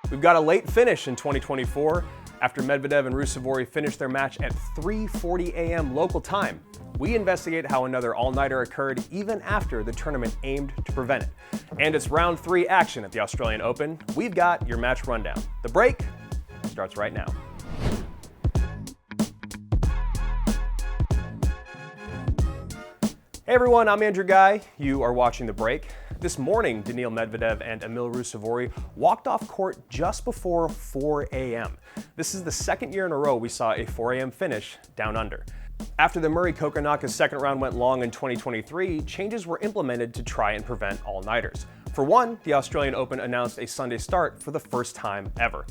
We've got a late finish in 2024 after Medvedev and Ruusuvuori finished their match at 3:40 a.m. local time. We investigate how another all-nighter occurred even after the tournament aimed to prevent it. And it's round 3 action at the Australian Open. We've got your match rundown. The break starts right now. Hey everyone, I'm Andrew Guy. You are watching The Break. This morning, Daniil Medvedev and Emil Ruusuvuori walked off court just before 4 a.m. This is the second year in a row we saw a 4 a.m. finish down under. After the Murray-Kokonaka's second round went long in 2023, changes were implemented to try and prevent all-nighters. For one, the Australian Open announced a Sunday start for the first time ever.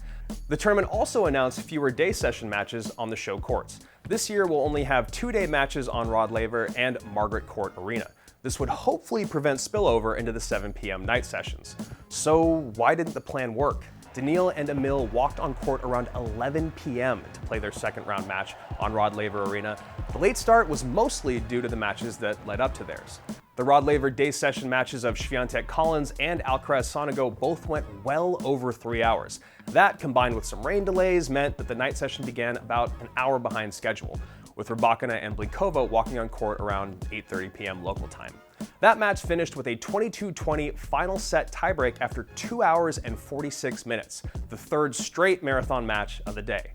The tournament also announced fewer day session matches on the show courts. This year we'll only have 2-day matches on Rod Laver and Margaret Court Arena. This would hopefully prevent spillover into the 7 p.m. night sessions. So why didn't the plan work? Daniil and Emil walked on court around 11 p.m. to play their second round match on Rod Laver Arena. The late start was mostly due to the matches that led up to theirs. The Rod Laver day session matches of Swiatek Collins and Alcaraz Sonego both went well over 3 hours. That, combined with some rain delays, meant that the night session began about an hour behind schedule, with Rybakina and Blinkova walking on court around 8:30 p.m. local time. That match finished with a 22-20 final set tiebreak after 2 hours and 46 minutes, the third straight marathon match of the day.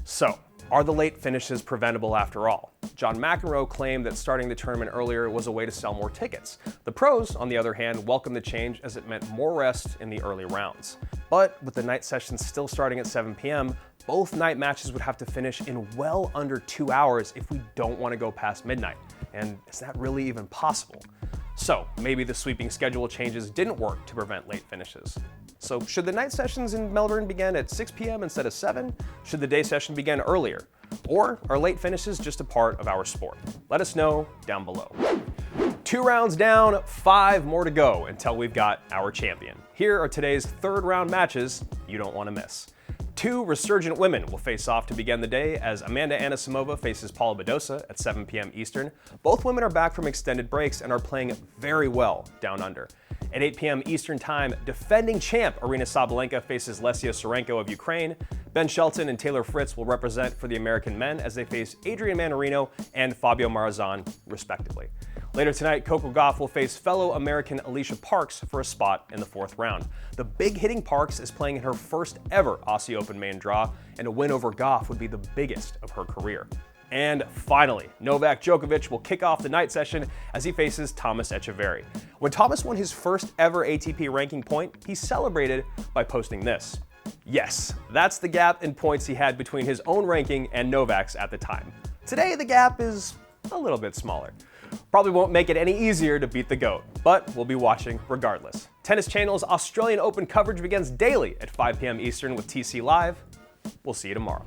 So, are the late finishes preventable after all? John McEnroe claimed that starting the tournament earlier was a way to sell more tickets. The pros, on the other hand, welcomed the change as it meant more rest in the early rounds. But with the night sessions still starting at 7 p.m., both night matches would have to finish in well under 2 hours if we don't want to go past midnight. And is that really even possible? So maybe the sweeping schedule changes didn't work to prevent late finishes. So should the night sessions in Melbourne begin at 6 p.m. instead of 7? Should the day session begin earlier? Or are late finishes just a part of our sport? Let us know down below. 2 rounds down, 5 more to go until we've got our champion. Here are today's third round matches you don't want to miss. 2 resurgent women will face off to begin the day as Amanda Anisimova faces Paula Badosa at 7 p.m. Eastern. Both women are back from extended breaks and are playing very well down under. At 8 p.m. Eastern Time, defending champ Aryna Sabalenka faces Lesia Sorenko of Ukraine. Ben Shelton and Taylor Fritz will represent for the American men as they face Adrian Mannarino and Fabio Marzan, respectively. Later tonight, Coco Gauff will face fellow American Alicia Parks for a spot in the 4th round. The big-hitting Parks is playing in her first ever Aussie Open main draw, and a win over Gauff would be the biggest of her career. And finally, Novak Djokovic will kick off the night session as he faces Thomas Echeverry. When Thomas won his first ever ATP ranking point, he celebrated by posting this. Yes, that's the gap in points he had between his own ranking and Novak's at the time. Today, the gap is a little bit smaller. Probably won't make it any easier to beat the GOAT, but we'll be watching regardless. Tennis Channel's Australian Open coverage begins daily at 5 p.m. Eastern with TC Live. We'll see you tomorrow.